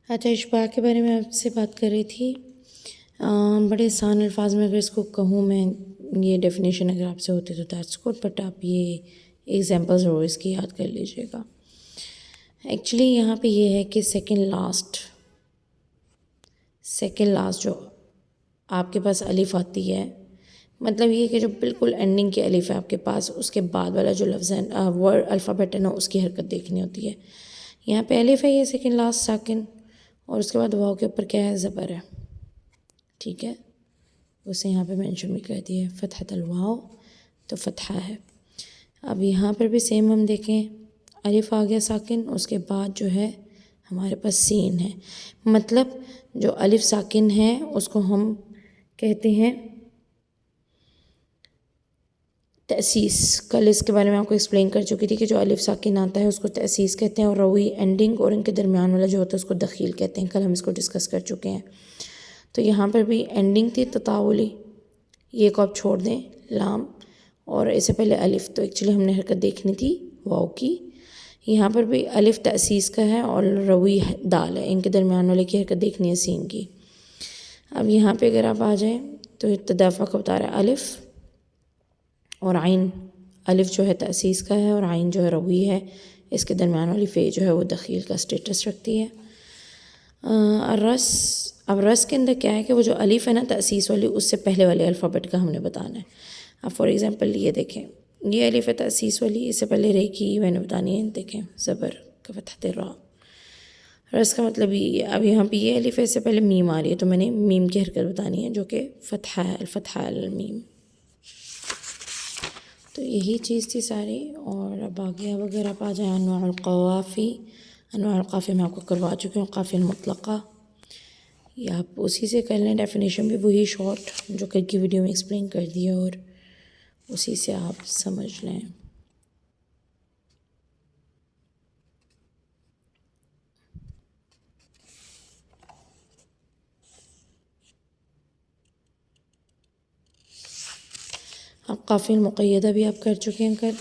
अच्छा, इशबाह के बारे में आपसे बात कर रही थी। बड़े आसान अल्फाज में अगर इसको कहूँ मैं, ये डेफिनेशन अगर आपसे होती तो दैट्स गुड, बट आप ये एग्जांपल ज़रूर इसकी याद कर लीजिएगा। एक्चुअली यहाँ पे ये है कि सेकंड लास्ट जो आपके पास अलिफ आती है, मतलब ये कि जो बिल्कुल एंडिंग की अलिफ है आपके पास, उसके बाद वाला जो लफ्ज़ है, वर्ड अल्फ़ाबेट है ना, उसकी हरकत देखनी होती है। यहाँ पे अलिफ है, ये सेकंड लास्ट साकिन, और उसके बाद वाव के ऊपर क्या है, ज़बर है। ठीक है, उसे यहाँ पे मेंशन भी कर दिया है, फ़तहतल वाव, तो फ़तहा है। अब यहाँ पर भी सेम हम देखें, अलिफ आ गया साकिन, उसके बाद जो है हमारे पास सीन है। मतलब जो अलिफ साकिन है उसको हम कहते हैं तअसीस। कल इसके बारे में आपको एक्सप्लेन कर चुकी थी कि जो अलिफ साकिन आता है उसको तअसीस कहते हैं, और रवी एंडिंग और इनके दरमियान वाला जो होता है उसको दखील कहते हैं। कल हम इसको डिस्कस कर चुके हैं। तो यहाँ पर भी एंडिंग थी ततावुली, ये को आप छोड़ दें, लाम, और इससे पहले अलिफ, तो एक्चुअली हमने हरकत देखनी थी वाव की। यहाँ पर भी अलिफ तअसीस का है और रवी दाल है, इनके दरमियान वाले की हरकत देखनी है सीन की। अब यहाँ पे अगर आप आ जाएँ तो तदाफ़ा का बता रहा है अलिफ और आइन। अलिफ जो है तअसीस का है और आइन जो है रवी है, इसके दरमियान वाली फ़े जो है वो दखील का स्टेटस रखती है। रस, अब रस के अंदर क्या है कि वो जो अलिफ है ना तअसीस वाली, उससे पहले वाले अल्फ़ाबेट का हमने बताना है। अब फॉर एग्ज़ाम्पल ये देखें, ये अलिफ है तअसीस वाली, इससे पहले रे की मैंने बतानी है, देखें ज़बर का फ़तहत रा। रस का मतलब ये, अब यहाँ पे ये अलिफ है, इससे पहले मीम आ रही है, तो मैंने मीम की हरकत बतानी है जो कि फ़तहा है, फ़तहा अल मीम। तो यही चीज़ थी सारी। और अब आगे अब अगर आप आ जाए अनवाउल क़वाफ़ी, अनवाउल क़ाफ़िया मैं आपको करवा चुकी हूँ, क़ाफ़िया मुतलक़ा, या आप उसी से कर लें, डेफिनेशन भी वही शॉर्ट जो कल की वीडियो में एक्सप्लेन कर दिया, और उसी से आप समझ लें। आप क़ाफ़िया मुक़य्यदा भी आप कर चुके हैं कल।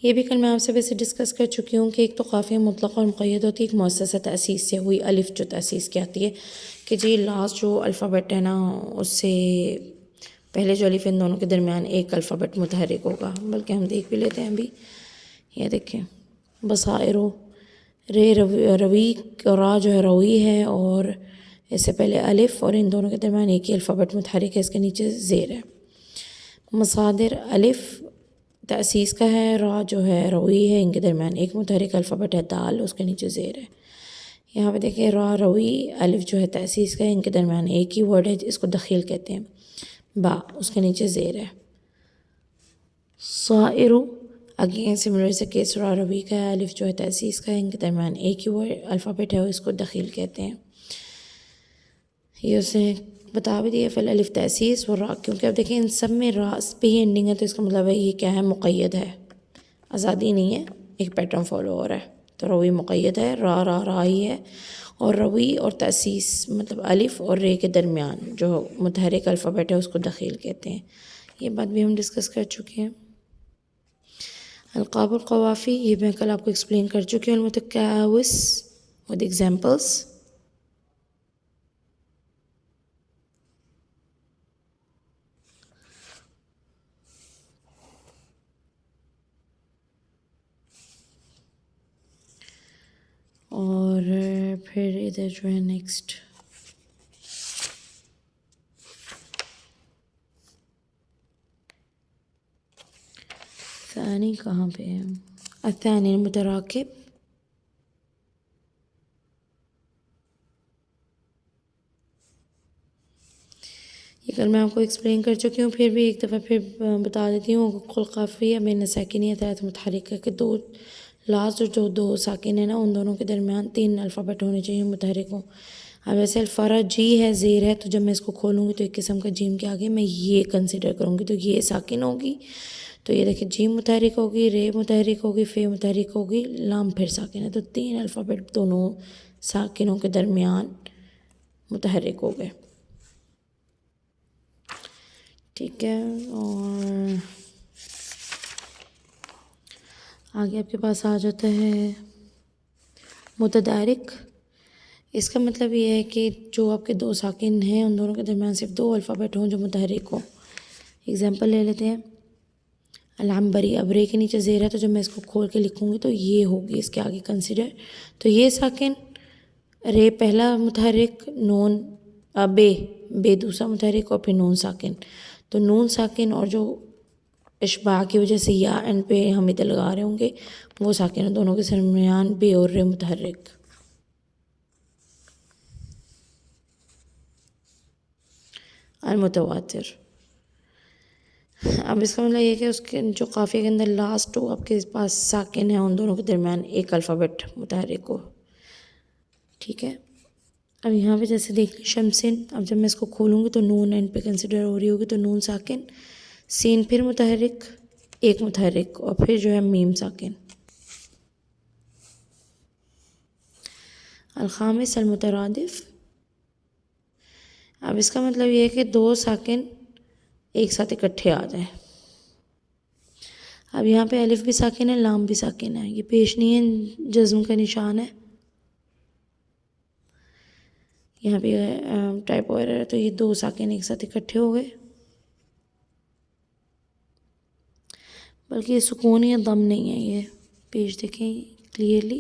ये भी कल मैं आपसे वैसे डिस्कस कर चुकी हूँ कि एक तो क़ाफ़िया मुतलक़ा और मुक़य्यद होती है, एक मुअस्ससा तअसीस से हुई अलिफ जो तअसीस की आती है कि जी लास्ट जो अल्फ़ाबेट है ना, उससे पहले जो अलिफ इन दोनों के दरमियान एक अल्फ़ाबेट मुतहरिक होगा। बल्कि हम देख भी लेते हैं अभी, ये देखें बसाइरो, रे रवी रा जो है रवी है, और इससे पहले अलिफ, और इन दोनों के दरमियान एक ही अल्फ़ाबेट मुतहरिक है, इसके नीचे ज़ेर है। मसादिर अलिफ तअसीस का है, रा जो है रवी है, इनके दरमियान एक मुतहरिक अल्फ़ाबेट है दाल, उसके नीचे ज़ेर है। यहाँ पे देखिए रा रवी, अलिफ जो है तअसीस का है, इनके दरमियान एक ही वर्ड है, इसको दखील कहते हैं, बा, उसके नीचे ज़ेर है। साइरु, अगेन सिमिलर से केस, रा रवी का है, अलिफ जो है तअसीस का है, इनके दरमियान एक ही वर्ड अल्फ़ाबेट है, इसको दखील कहते हैं। ये उसे बता भी दिया, फिल अलिफ तअसीस और रा, क्योंकि अब देखिए इन सब में रा पे ही एंडिंग है, तो इसका मतलब है ये क्या है, मुक़य्यद है, आज़ादी नहीं है, एक पैटर्न फॉलो हो रहा है। तो रवी मुक़य्यद है, रा ही है, और रवी और तअसीस मतलब अलिफ और रे के दरमियान जो मुतहरिक अल्फ़ाबेट है उसको दखील कहते हैं। ये बात भी हम डिस्कस कर चुके हैं। अलक़ाबुल क़वाफ़ी, ये मैं कल आपको एक्सप्लेन कर चुकी हूँ, मुतकाविस विद एग्जाम्पल्स। और फिर इधर जो है नेक्स्ट सानी कहाँ पे है, अत्तानी मुतराकिब, ये कल मैं आपको एक्सप्लेन कर चुकी हूँ, फिर भी एक दफ़ा फिर बता देती हूँ। कुल क़ाफ़िया मैंने साकिनियत आयत मुतहरिका के दो लास्ट जो दो साकिन है ना, उन दोनों के दरमियान तीन अल्फ़ाबेट होने चाहिए मुतहरिक हो। अब वैसे अल्फ़ारा जी है, ज़ेर है, तो जब मैं इसको खोलूँगी तो एक किस्म का जीम के आगे मैं ये कंसिडर करूँगी, तो ये साकिन होगी, तो ये देखिए जीम मुतहरिक होगी, रे मुतहरिक होगी, फे मुतहरिक होगी, लाम फिर साकिन है। तो 3 अल्फ़ाबेट दोनों साकिनों के दरमियान मुतहरिक हो गए। ठीक है, और आगे आपके पास आ जाता है मुतदारिक। इसका मतलब ये है कि जो आपके दो साकिन हैं उन दोनों के दरमियान सिर्फ 2 अल्फ़ाबेट हों जो मुतहरिक हों। एग्जांपल ले लेते हैं, अलहम्बरी। अब रे के नीचे ज़ेर है तो जब मैं इसको खोल के लिखूँगी तो ये होगी इसके आगे कंसिडर। तो ये साकिन, रे पहला मुतहरिक, नून बे दूसरा मुतहरिक और फिर नून साकिन। तो नून साकिन और जो इशबा की वजह से या एंड पे हम इधर लगा रहे होंगे वो साकिन, दोनों के दरमियान बे और रे मुतहरिक। अलमुतवातिर। अब इसका मतलब ये कि उसके जो काफ़िया के अंदर लास्ट टू आपके पास साकिन है उन दोनों के दरमियान एक अल्फ़ाबेट मुतहरिक हो। ठीक है, अब यहाँ पे जैसे देख ली शमसिन। अब जब मैं इसको खोलूँगी तो नून एंड पे कंसिडर हो रही होगी, तो नून साकिन, सीन फिर मुतहरिक, एक मुतहरिक और फिर जो है मीम साकिन। अलखामिस अलमुतरादिफ। अब इसका मतलब ये है कि 2 साकिन एक साथ इकट्ठे आ जाए। अब यहाँ पे अलिफ भी साकिन है, लाम भी साकिन है, ये पेश नहीं है, जज्म का निशान है। यहाँ पे टाइप एरर है, तो ये 2 साकिन एक साथ इकट्ठे हो गए। बल्कि ये सुकून या दम नहीं है, ये पेश देखें क्लियरली।